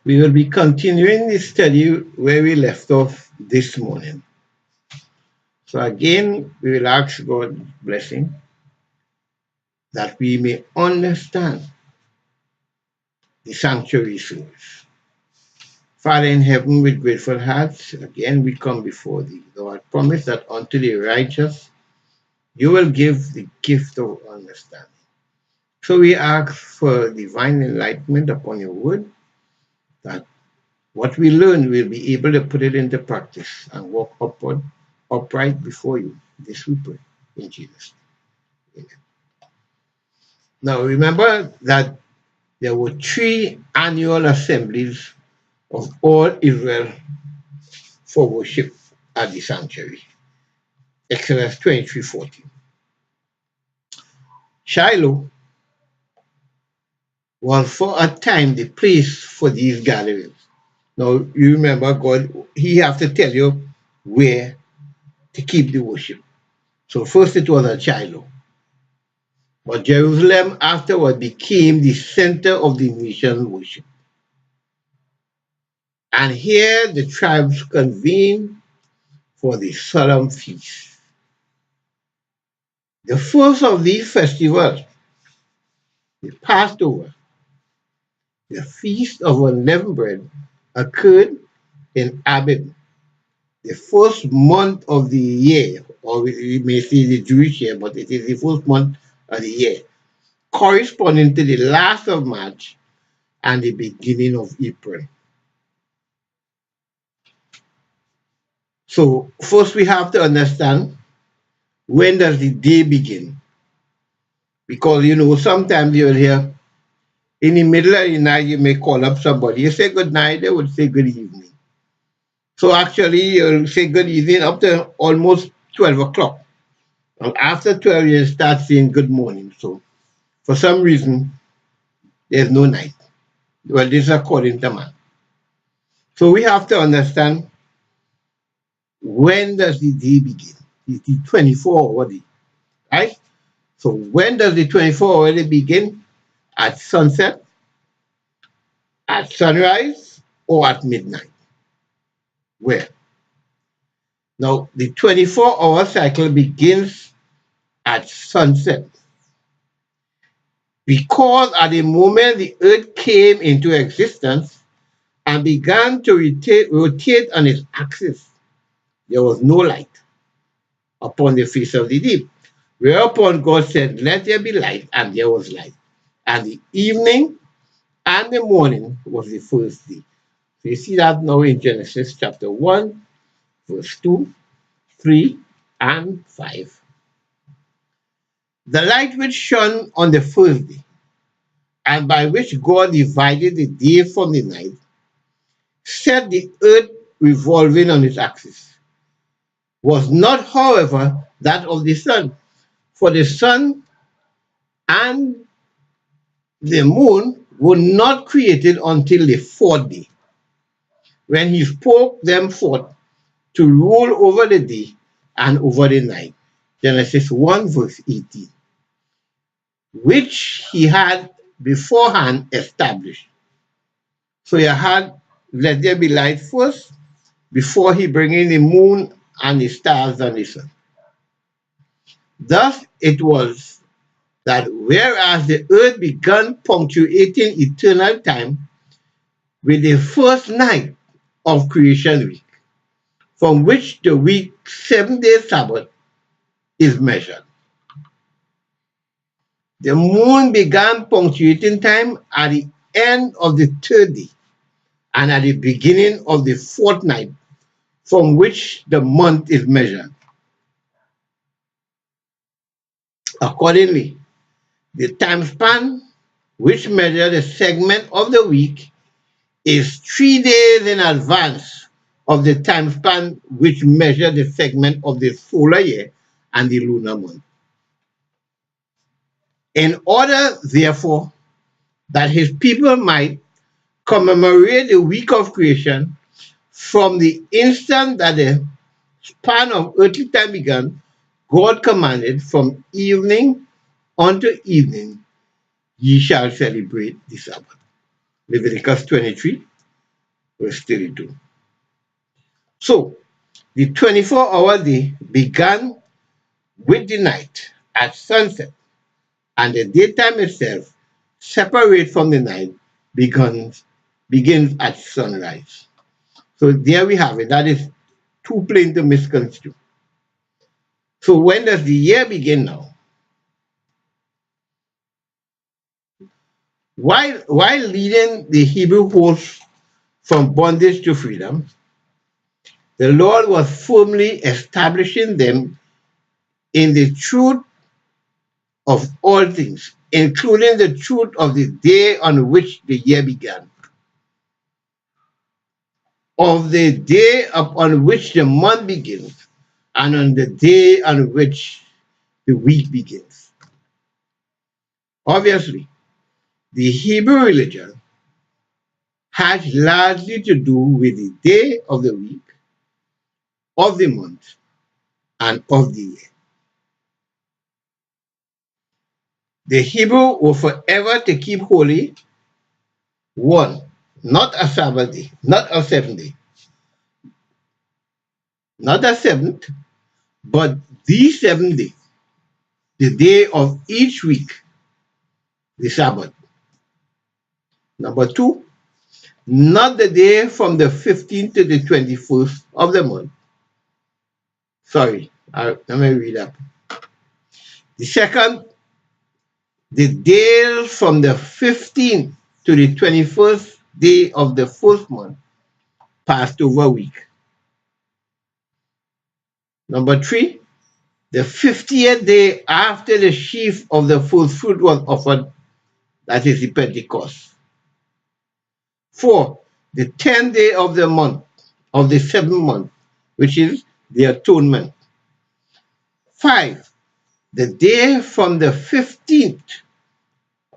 We will be continuing the study where we left off this morning. So again, we will ask God's blessing that we may understand the sanctuary service. Father in heaven, with grateful hearts, again we come before thee. Thou hast promised that unto the righteous you will give the gift of understanding. So we ask for divine enlightenment upon your word, that what we learn we'll be able to put it into practice and walk upright before you. This we pray in Jesus' name. Amen. Now remember that there were three annual assemblies of all Israel for worship at the sanctuary. Exodus 23:14. Shiloh was for a time the place for these gatherings. Now you remember God, He have to tell you where to keep the worship. So first it was at Shiloh. But Jerusalem afterward became the center of the nation's worship. And here the tribes convened for the solemn feast. The first of these festivals, the Passover, the Feast of Unleavened Bread, occurred in Abib, the first month of the year, or we may say the Jewish year, but it is the first month of the year, corresponding to the last of March and the beginning of April. So first we have to understand, when does the day begin? Because sometimes you'll hear in the middle of the night you may call up somebody. You say good night, they would say good evening. So actually you'll say good evening up to almost 12 o'clock. And after 12 you start saying good morning. So for some reason there's no night. Well, this is according to man. So we have to understand, when does the day begin? It's the 24-hour day, right? So when does the 24-hour day begin? At sunset, at sunrise, or at midnight? Where? Now, the 24-hour cycle begins at sunset, because at the moment the earth came into existence and began to rotate on its axis, there was no light upon the face of the deep. Whereupon God said, let there be light, and there was light. And the evening and the morning was the first day. So you see that now in Genesis chapter 1, verse 2, 3, and 5. The light which shone on the first day, and by which God divided the day from the night, set the earth revolving on its axis, was not, however, that of the sun. For the sun and the moon were not created until the fourth day, when he spoke them forth to rule over the day and over the night. Genesis 1 verse 18. Which he had beforehand established. So he had let there be light first, before he bring in the moon and the stars and the sun. Thus it was that whereas the earth began punctuating eternal time with the first night of creation week, from which the week 7-day Sabbath is measured. The moon began punctuating time at the end of the third day and at the beginning of the fortnight, from which the month is measured. Accordingly, the time span which measures the segment of the week is 3 days in advance of the time span which measures the segment of the solar year and the lunar month. In order, therefore, that his people might commemorate the week of creation from the instant that the span of earthly time began, God commanded, from evening unto evening ye shall celebrate the Sabbath. Leviticus 23, verse 32. So, the 24-hour day began with the night at sunset, and the daytime itself, separate from the night, begins at sunrise. So there we have it. That is too plain to misconstrue. So when does the year begin now? While leading the Hebrew host from bondage to freedom, the Lord was firmly establishing them in the truth of all things, including the truth of the day on which the year began, of the day upon which the month begins, and on the day on which the week begins. Obviously, the Hebrew religion has largely to do with the day of the week, of the month, and of the year. The Hebrew were forever to keep holy one, not a Sabbath day, not a seventh day, not a seventh, but the seventh day, the day of each week, the Sabbath. Number two, not the day from the 15th to the 21st of the month. Sorry, let me read up. The second, the day from the 15th to the 21st day of the first month, Passover week. Number three, the 50th day after the sheaf of the first fruit was offered, that is the Pentecost. Four, the 10th day of the month, of the seventh month, which is the atonement. Five, the day from the 15th,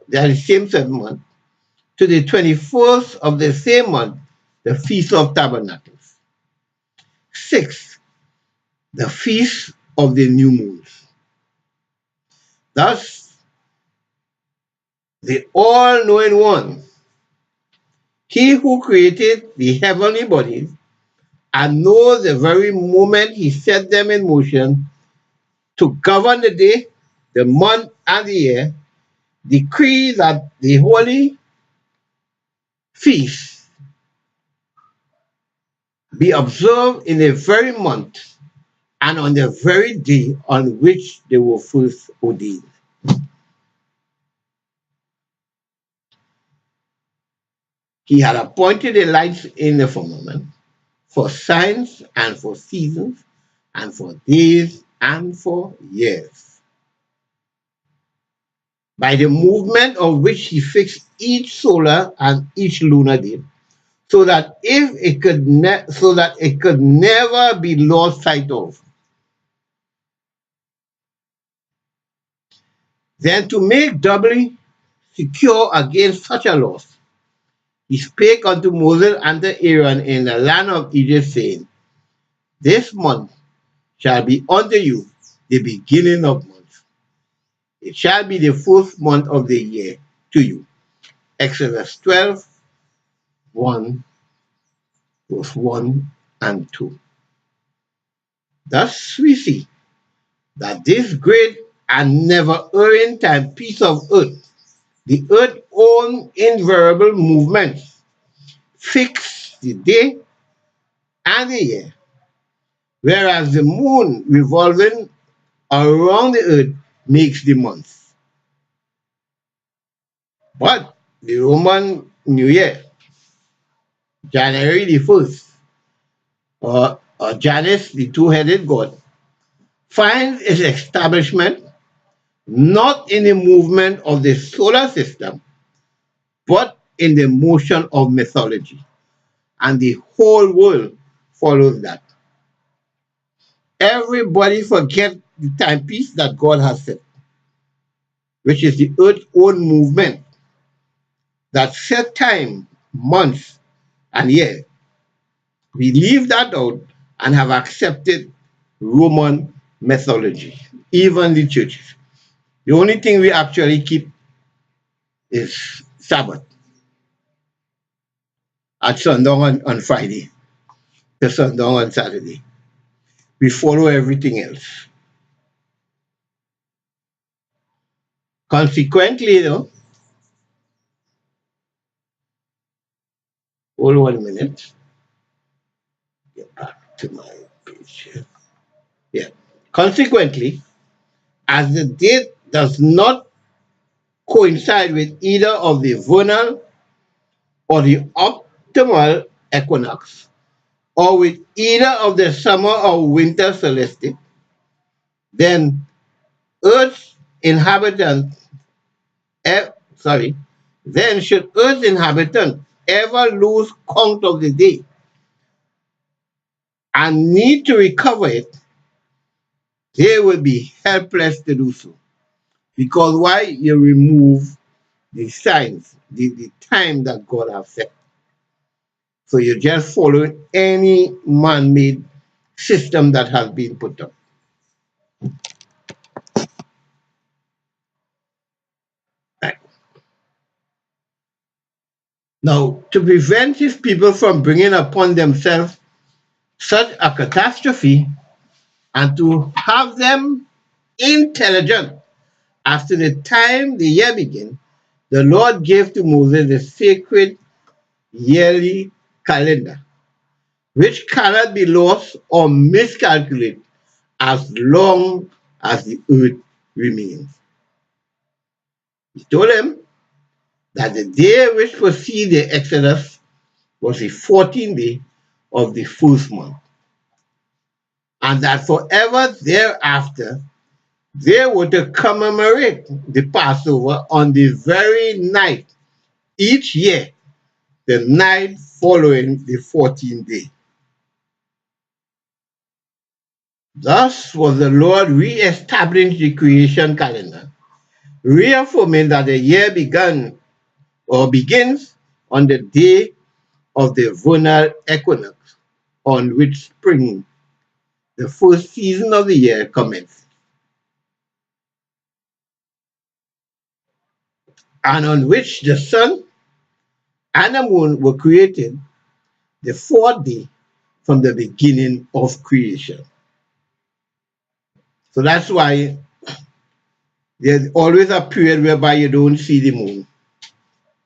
that is same seventh month, to the 21st of the same month, the Feast of Tabernacles. Six, the Feast of the New Moons. Thus, the all-knowing one, he who created the heavenly bodies and knows the very moment he set them in motion to govern the day, the month, and the year, decree that the holy feast be observed in the very month and on the very day on which they were first ordained. He had appointed the lights in the firmament for signs and for seasons and for days and for years, by the movement of which he fixed each solar and each lunar day, so that it could never be lost sight of. Then, to make doubly secure against such a loss, he spake unto Moses and to Aaron in the land of Egypt, saying, This month shall be unto you the beginning of months. It shall be the first month of the year to you. Exodus 12, 1, verse 1 and 2. Thus we see that this great and never erring timepiece of earth, the earth's own invariable movements, fix the day and the year, whereas the moon revolving around the earth makes the months. But the Roman New Year, January the 1st, or Janus, the two-headed god, finds its establishment not in the movement of the solar system, but in the motion of mythology. And the whole world follows that. Everybody forgets the timepiece that God has set, which is the earth's own movement that set time, months, and year. We leave that out and have accepted Roman mythology, even the churches. The only thing we actually keep is Sabbath. at sundown on Friday to sundown on Saturday. We follow everything else. Consequently, though, hold 1 minute. Get back to my page here. Yeah. Consequently, as the date does not coincide with either of the vernal or the optimal equinox, or with either of the summer or winter solstice, then Earth's inhabitants, eh, sorry, then should Earth's inhabitants ever lose count of the day and need to recover it, they will be helpless to do so. Because why? You remove the signs, the time that God has set. So you're just following any man-made system that has been put up. Right. Now, to prevent his people from bringing upon themselves such a catastrophe and to have them intelligent as to the time the year begin, the Lord gave to Moses the sacred yearly calendar, which cannot be lost or miscalculated as long as the earth remains. He told him that the day which preceded the Exodus was the 14th day of the first month, and that forever thereafter they were to commemorate the Passover on the very night each year, the night following the 14th day. Thus was the Lord re-established the creation calendar, reaffirming that the year began or begins on the day of the vernal equinox, on which spring, the first season of the year, commences, and on which the sun and the moon were created, the fourth day from the beginning of creation. So that's why there's always a period whereby you don't see the moon.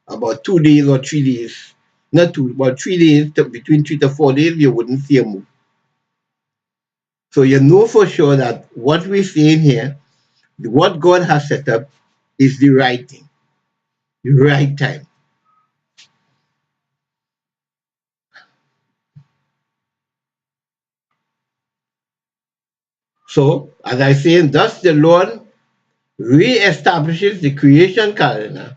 About 2 days or 3 days, not two, about 3 days, between 3 to 4 days, you wouldn't see a moon. So you know for sure that what we're saying here, what God has set up, is the right thing, the right time. So, as I say, thus the Lord re-establishes the creation calendar,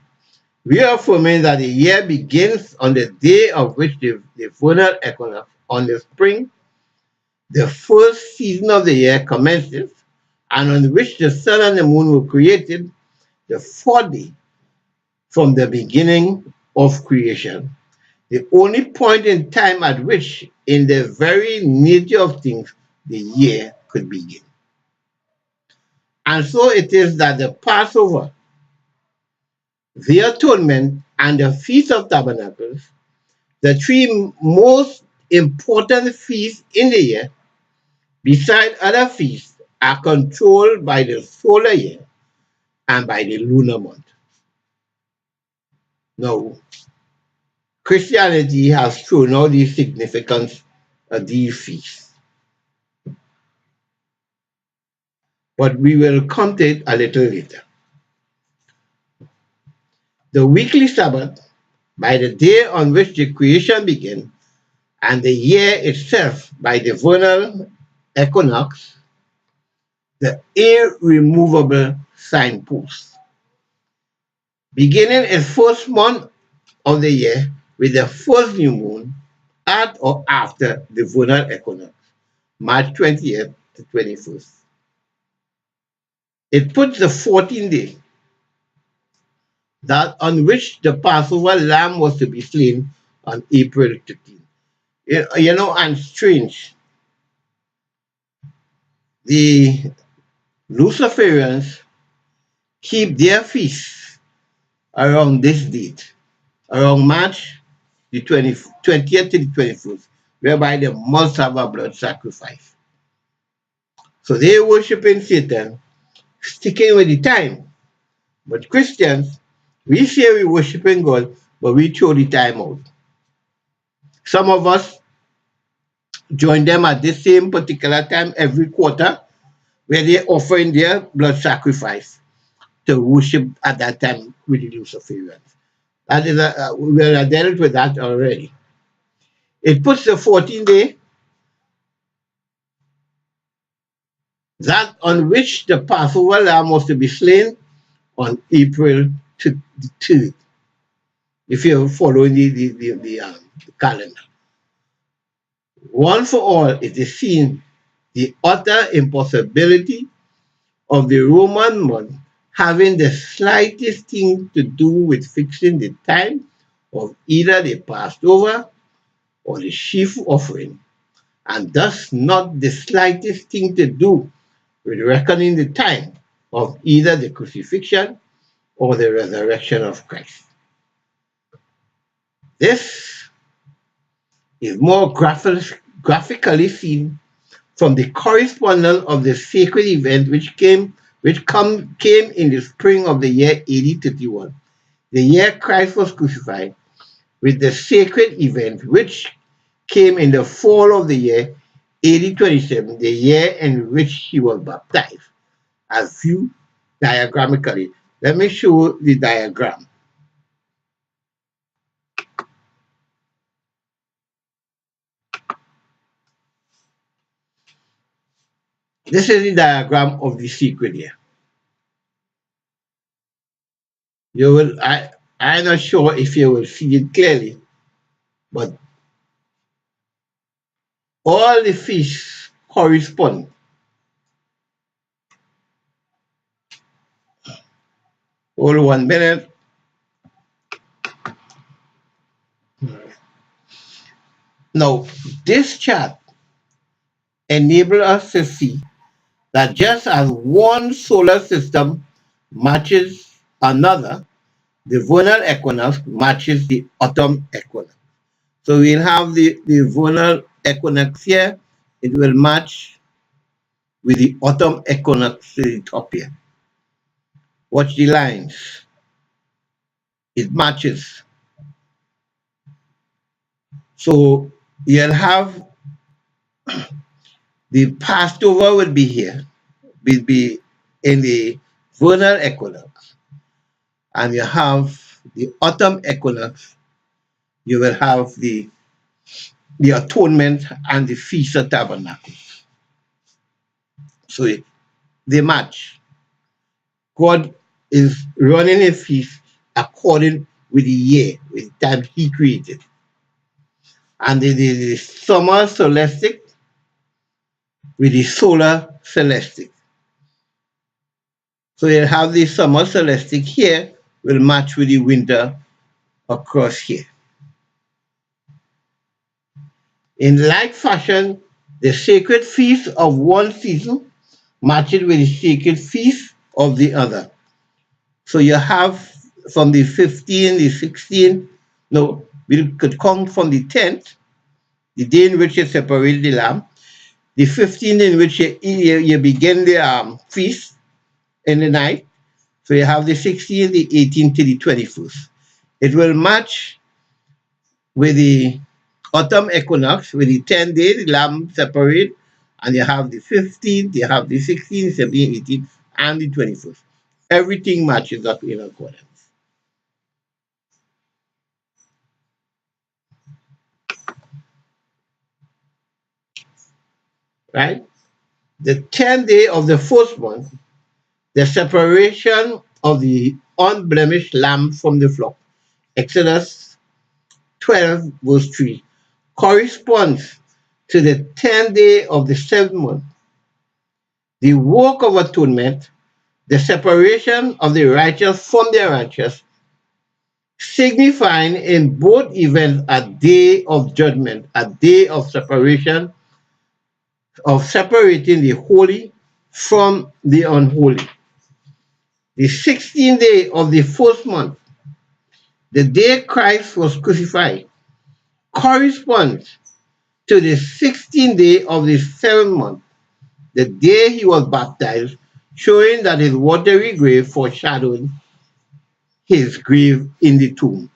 reaffirming that the year begins on the day of which the vernal equinox on the spring, the first season of the year, commences, and on which the sun and the moon were created, the fourth day from the beginning of creation, the only point in time at which, in the very nature of things, the year could begin. And so it is that the Passover, the Atonement, and the Feast of Tabernacles, the three most important feasts in the year, beside other feasts, are controlled by the solar year and by the lunar month. Now, Christianity has thrown out the significance of these feasts, but we will come to it a little later. The weekly Sabbath, by the day on which the creation began, and the year itself by the vernal equinox, the irremovable signpost. Beginning its first month of the year with the first new moon at or after the vernal equinox, March 20th to 21st. It puts the 14th day, that on which the Passover lamb was to be slain, on April 13th. You know, and strange, the Luciferians keep their feasts around this date, around March the 20th to the 21st, whereby they must have a blood sacrifice. So they worshiping Satan, sticking with the time. But Christians, we say we worshiping God, but we throw the time out. Some of us join them at the same particular time every quarter, where they offering their blood sacrifice to worship at that time with the Luciferians. That is we are dealt with that already. It puts the 14th day, that on which the Passover lamb was to be slain, on April 3rd, if you're following the calendar. Once for all, it is seen the utter impossibility of the Roman month having the slightest thing to do with fixing the time of either the Passover or the sheaf offering, and thus not the slightest thing to do with reckoning the time of either the crucifixion or the resurrection of Christ. This is more graphically seen from the correspondence of the sacred event came in the spring of the year AD 31, the year Christ was crucified, with the sacred event which came in the fall of the year AD 27, the year in which he was baptized, as viewed diagrammically. Let me show the diagram. This is the diagram of the sacred year. You will, I'm not sure if you will see it clearly, but all the feasts correspond. Hold 1 minute. Now, this chart enables us to see that just as one solar system matches another, the vernal equinox matches the autumn equinox. So we'll have the vernal equinox here, it will match with the autumn equinox to the top here. Watch the lines. It matches. So you'll have the Passover will be here, will be in the vernal equinox. And you have the autumn equinox, you will have the atonement and the Feast of Tabernacles. So they match. God is running a feast according with the year, with the time he created. And the summer solstice with the solar solstice. So you have the summer solstice here will match with the winter across here. In like fashion, the sacred feast of one season matches with the sacred feast of the other. So you have from the 15th, the 16th, no, we could count from the 10th, the day in which you separate the lamb, the 15th in which you begin the feast in the night. So you have the 16th, the 18th to the 21st. It will match with the autumn equinox, with the 10 days, the lamb separate, and you have the 15th, you have the 16th, 17th, 18th, and the 21st. Everything matches up in accordance. Right? The 10th day of the first month, the separation of the unblemished lamb from the flock, Exodus 12, verse 3, corresponds to the 10th day of the seventh month. The work of atonement, the separation of the righteous from the unrighteous, signifying in both events a day of judgment, a day of separation, of separating the holy from the unholy. The 16th day of the first month, the day Christ was crucified, corresponds to the 16th day of the 7th month, the day he was baptized, showing that his watery grave foreshadowed his grave in the tomb.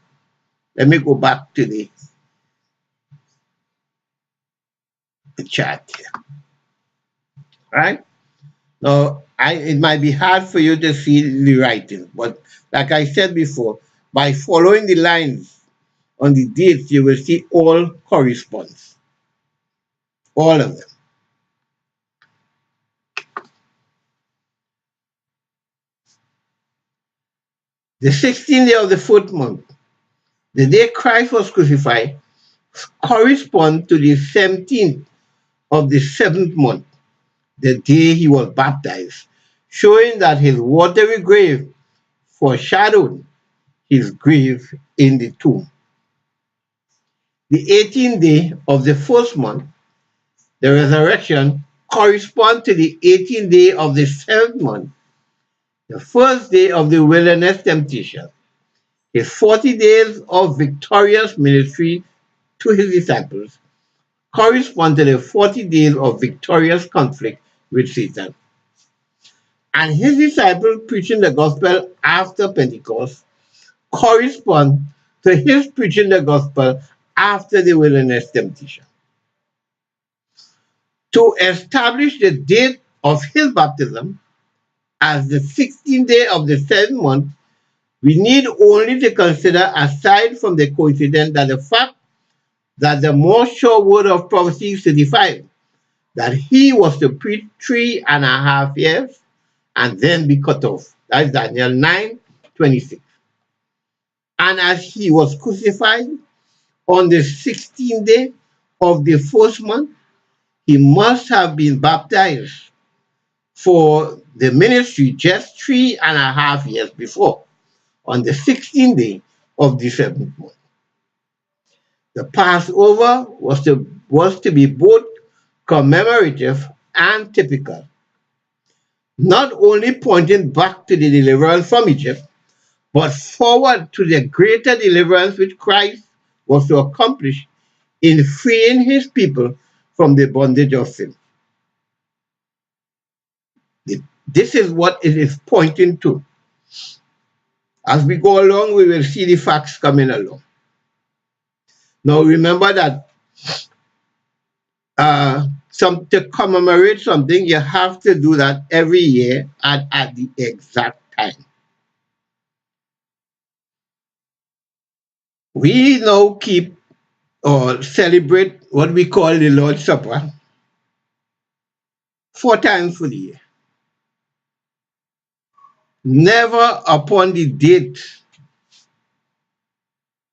Let me go back to the chart here. Right? Now, it might be hard for you to see the writing, but like I said before, by following the lines on the dates, you will see all corresponds, all of them. The 16th day of the 4th month, the day Christ was crucified, corresponds to the 17th of the 7th month, the day he was baptized, showing that his watery grave foreshadowed his grave in the tomb. The 18th day of the 1st month, the resurrection, corresponds to the 18th day of the 7th month, the first day of the wilderness temptation. His 40 days of victorious ministry to his disciples correspond to the 40 days of victorious conflict with Satan. And his disciples preaching the gospel after Pentecost correspond to his preaching the gospel after the wilderness temptation. To establish the date of his baptism as the 16th day of the 7th month, we need only to consider, aside from the coincidence, that the fact that the more sure word of prophecy certified that he was to preach 3.5 years and then be cut off. That's Daniel 9:26. And as he was crucified on the 16th day of the 1st month, he must have been baptized for the ministry just 3.5 years before, on the 16th day of the 7th month. The Passover was to be both commemorative and typical, not only pointing back to the deliverance from Egypt, but forward to the greater deliverance which Christ was to accomplish in freeing his people from the bondage of sin. This is what it is pointing to. As we go along, we will see the facts coming along. Now remember that to commemorate something, you have to do that every year at the exact time. We now keep or celebrate what we call the Lord's Supper 4 times for the year. Never upon the date,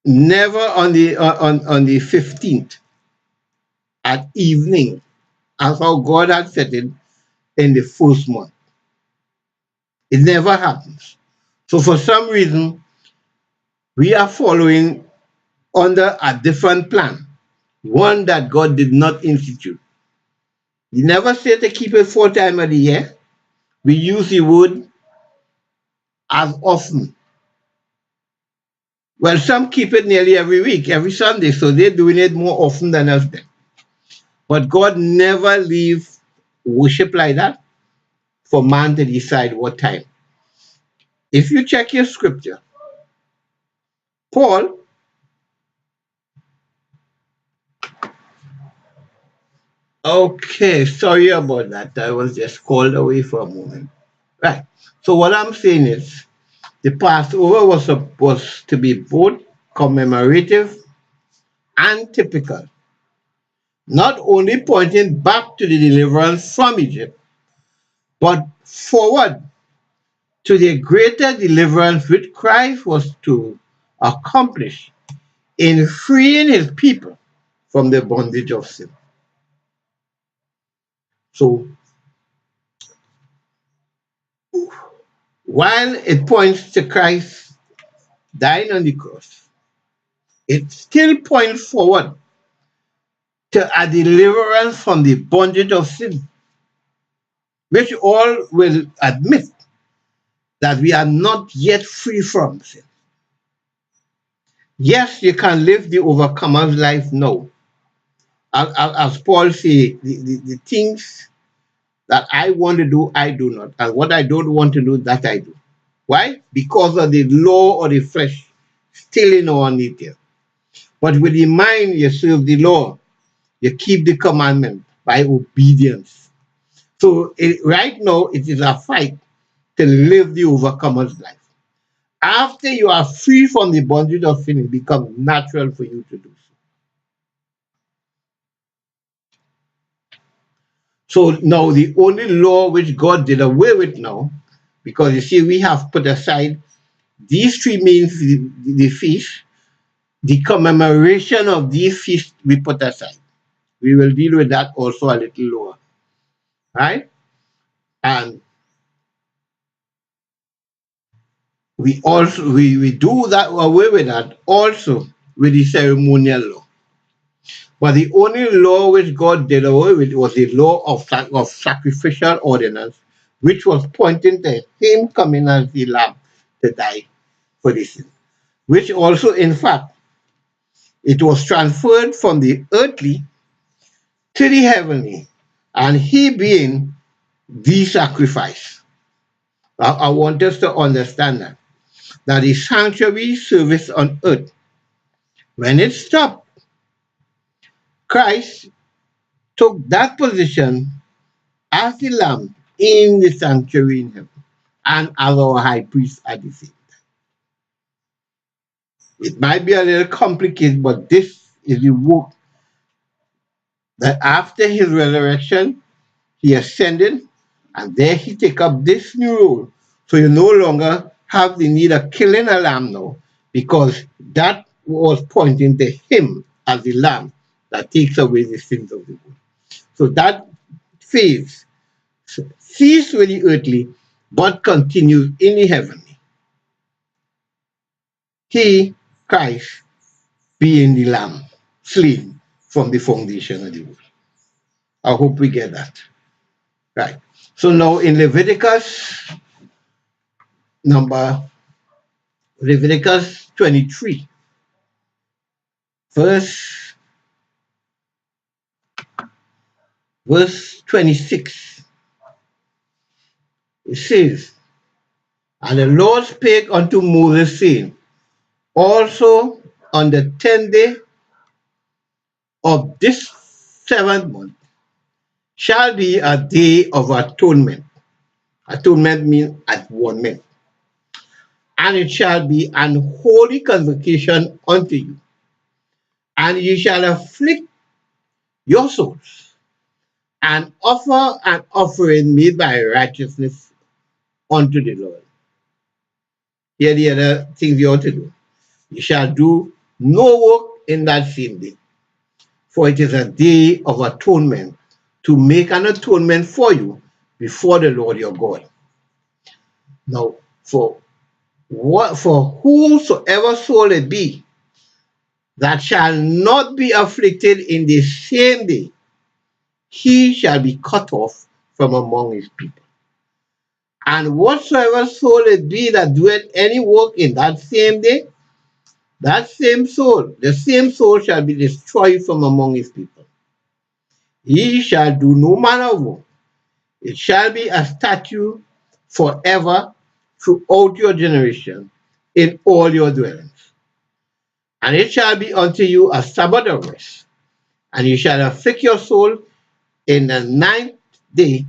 never on the 15th at evening, as how God had set it in the 1st month. It never happens. So for some reason, we are following under a different plan, one that God did not institute. He never said to keep it 4 times a year. We use the word as often. Well, some keep it nearly every week, every Sunday, so they're doing it more often than us then. But God never leave worship like that for man to decide what time. If you check your scripture, Paul, okay, sorry about that. I was just called away for a moment. Right. So what I'm saying is the Passover was supposed to be both commemorative and typical, not only pointing back to the deliverance from Egypt, but forward to the greater deliverance which Christ was to accomplish in freeing his people from the bondage of sin. So, while it points to Christ dying on the cross, it still points forward to a deliverance from the bondage of sin, which all will admit that we are not yet free from sin. Yes, you can live the overcomer's life now. As Paul said, the things that I want to do, I do not. And what I don't want to do, that I do. Why? Because of the law of the flesh still in our nature. But with the mind, you serve the law. You keep the commandment by obedience. So right now, it is a fight to live the overcomer's life. After you are free from the bondage of sin, it becomes natural for you to do so. So now the only law which God did away with now, because you see, we have put aside these three means the feast, the commemoration of these feasts we put aside. We will deal with that also a little lower, right? And we do that away with that also with the ceremonial law. But the only law which God did away with was the law of sacrificial ordinance, which was pointing to him coming as the lamb to die for the sin. Which also, in fact, it was transferred from the earthly to the heavenly, and he being the sacrifice. I want us to understand that the sanctuary service on earth, when it stopped, Christ took that position as the lamb in the sanctuary in heaven and as our high priest at the same. It might be a little complicated, but this is the work that after his resurrection, he ascended, and there he take up this new role. So you no longer have the need of killing a lamb now, because that was pointing to him as the lamb that takes away the sins of the world. So that phase ceased with the earthly, but continues in the heavenly. He, Christ, being the lamb, slain from the foundation of the world. I hope we get that. Right. So now in number Leviticus 23, verse verse 26, it says, and the Lord spake unto Moses, saying, also on the 10th day of this seventh month shall be a day of atonement. Atonement means atonement. And it shall be an holy convocation unto you. And ye shall afflict your souls, and offer an offering made by righteousness unto the Lord. Here are the other things you ought to do. You shall do no work in that same day, for it is a day of atonement, to make an atonement for you before the Lord your God. Now, for whosoever soul it be that shall not be afflicted in the same day, he shall be cut off from among his people. And whatsoever soul it be that doeth any work in that same day, that same soul, the same soul shall be destroyed from among his people. He shall do no manner of work. It shall be a statute forever throughout your generation in all your dwellings. And it shall be unto you a Sabbath of rest. And you shall afflict your soul in the 9th day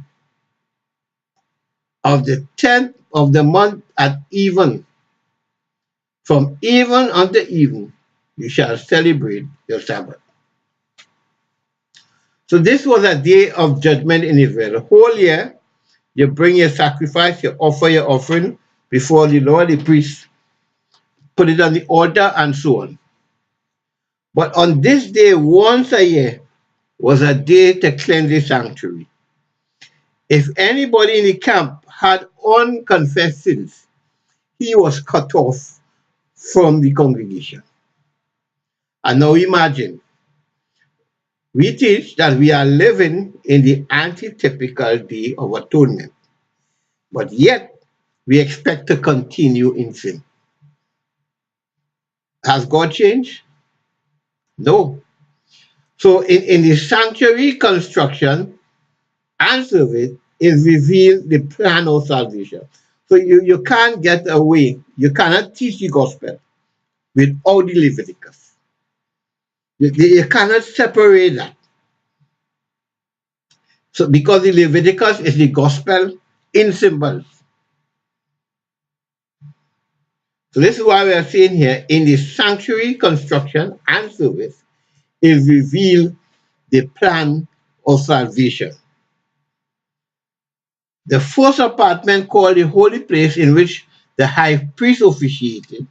of the 10th of the month at even. From even unto even, you shall celebrate your Sabbath. So this was a day of judgment in Israel. The whole year, you bring your sacrifice, you offer your offering before the Lord, the priest put it on the altar and so on. But on this day, once a year, was a day to cleanse the sanctuary. If anybody in the camp had unconfessed sins, he was cut off from the congregation. And now imagine, we teach that we are living in the antitypical day of atonement, but yet we expect to continue in sin. Has God changed? No. So in the sanctuary construction and service, it reveals the plan of salvation. So you can't get away. You cannot teach the gospel without the Leviticus. You cannot separate that. So because the Leviticus is the gospel in symbols. So this is why we are saying here in the sanctuary construction and service, it reveals the plan of salvation. The first apartment, called the holy place, in which the high priest officiated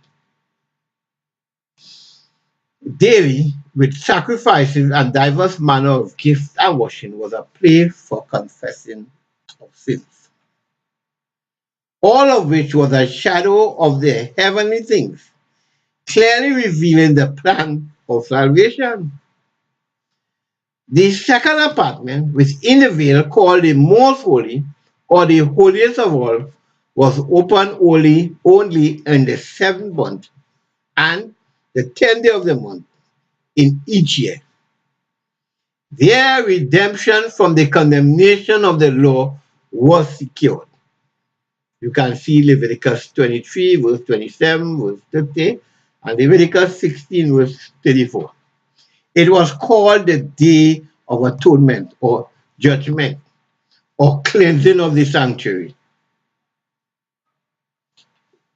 daily with sacrifices and diverse manner of gifts and washing, was a place for confessing of sins, all of which was a shadow of the heavenly things, clearly revealing the plan of salvation. The second apartment within the veil, called the most holy or the holiest of all, was open only in the seventh month and the 10th day of the month in each year. Their redemption from the condemnation of the law was secured. You can see Leviticus 23, verse 27, verse 30, and Leviticus 16, verse 34. It was called the Day of Atonement or Judgment or cleansing of the sanctuary.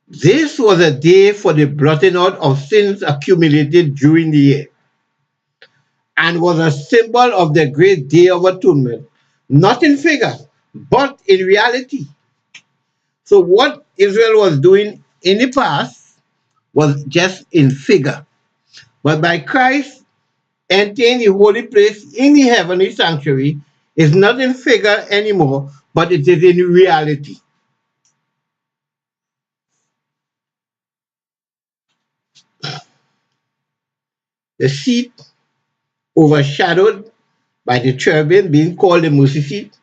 This was a day for the blotting out of sins accumulated during the year and was a symbol of the great Day of Atonement, not in figure, but in reality. So what Israel was doing in the past was just in figure. But by Christ entering the holy place in the heavenly sanctuary is not in figure anymore, but it is in reality. The seat overshadowed by the cherubim being called the mercy seat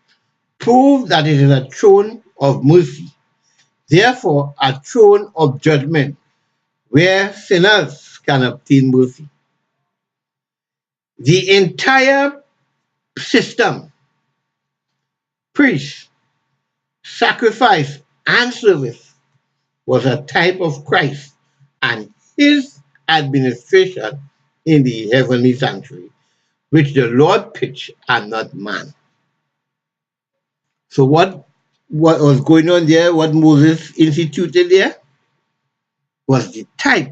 prove that it is a throne of mercy, therefore a throne of judgment where sinners can obtain mercy. The entire system, priest, sacrifice, and service was a type of Christ and his administration in the heavenly sanctuary, which the Lord pitched and not man. So what was going on there, what Moses instituted there, was the type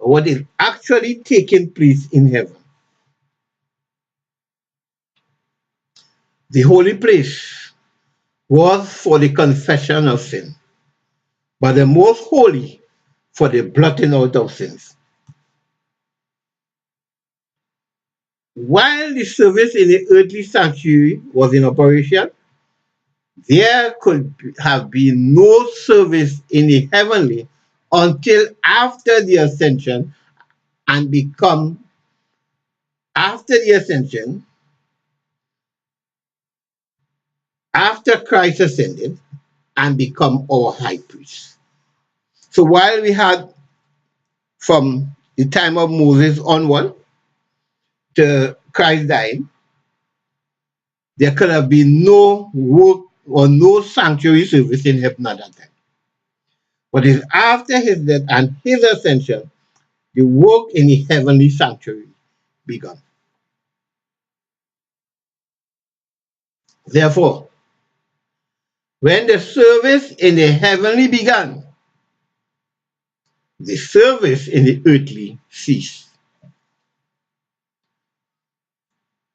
of what is actually taking place in heaven. The holy place was for the confession of sin, but the most holy for the blotting out of sins. While the service in the earthly sanctuary was in operation, there could have been no service in the heavenly until after the ascension and become after the ascension, after Christ ascended and become our high priest. So while we had from the time of Moses onward to Christ dying, there could have been no work or no sanctuary service in heaven at that time. But it's after his death and his ascension, the work in the heavenly sanctuary began. Therefore, when the service in the heavenly began, the service in the earthly ceased.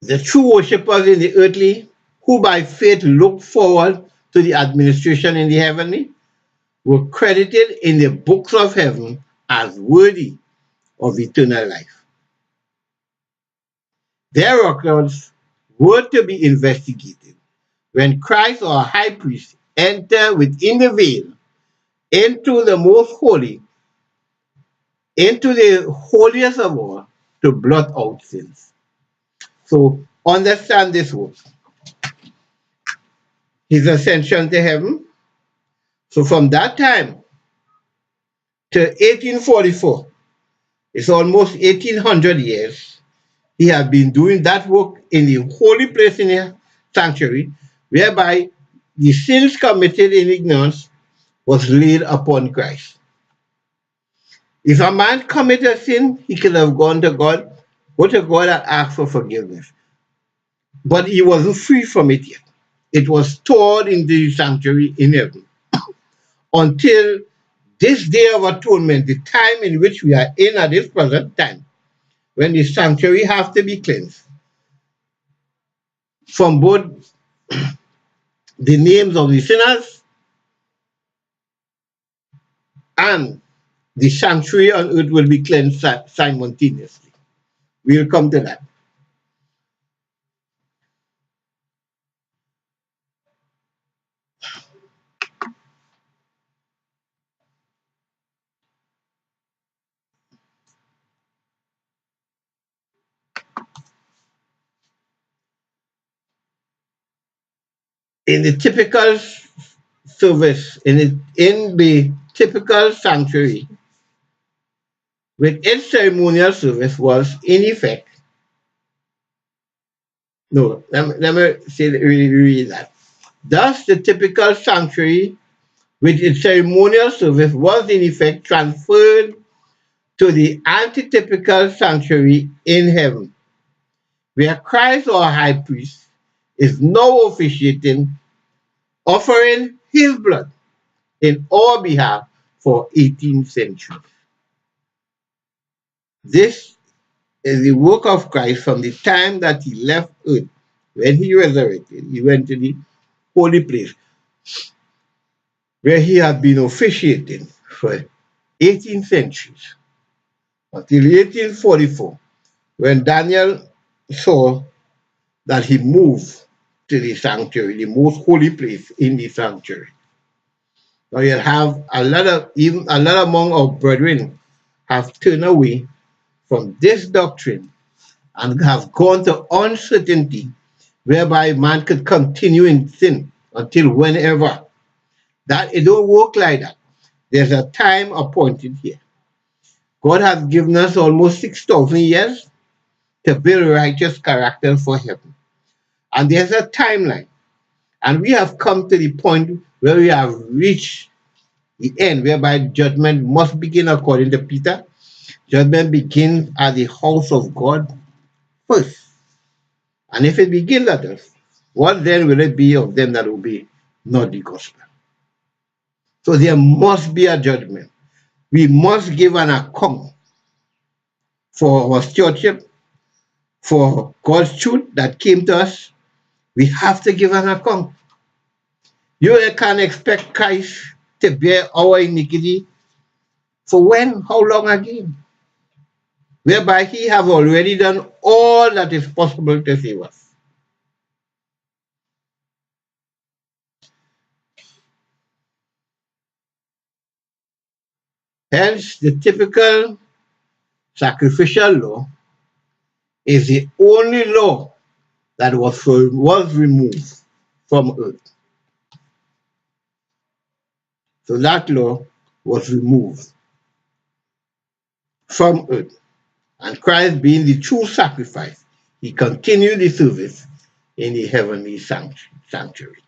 The true worshippers in the earthly, who by faith looked forward to the administration in the heavenly, were credited in the books of heaven as worthy of eternal life. Their records were to be investigated when Christ, our high priest, entered within the veil into the most holy, into the holiest of all, to blot out sins. So understand this work. His ascension to heaven. So from that time to 1844, It's almost 1800 years he had been doing that work in the holy place in the sanctuary, whereby the sins committed in ignorance was laid upon Christ. If a man committed a sin, he could have go to God and asked for forgiveness. But he wasn't free from it yet. It was stored in the sanctuary in heaven until this day of atonement, the time in which we are in at this present time, when the sanctuary have to be cleansed from both the names of the sinners and the sanctuary on earth will be cleansed simultaneously. We'll come to that. In the typical service, in the typical sanctuary, with its ceremonial service was in effect, no, let me say, read that. Thus, the typical sanctuary with its ceremonial service was in effect transferred to the antitypical sanctuary in heaven, where Christ, our high priest, is now officiating, offering his blood in our behalf for 18 centuries. This is the work of Christ from the time that he left earth. When he resurrected, he went to the holy place where he had been officiating for 18 centuries until 1844, when Daniel saw that he moved to the sanctuary, the most holy place in the sanctuary. Now you have even a lot among our brethren have turned away from this doctrine and have gone to uncertainty, whereby man could continue in sin until whenever. That it don't work like that. There's a time appointed here. God has given us almost 6,000 years to build righteous character for heaven. And there's a timeline. And we have come to the point where we have reached the end, whereby judgment must begin according to Peter. Judgment begins at the house of God first. And if it begins at us, what then will it be of them that obey not the gospel? So there must be a judgment. We must give an account for our stewardship, for God's truth that came to us. We have to give an account. You can't expect Christ to bear our iniquity for when? How long again? Whereby he have already done all that is possible to save us. Hence, the typical sacrificial law is the only law that was removed from earth. So that law was removed from earth. And Christ being the true sacrifice, he continued the service in the heavenly sanctuary.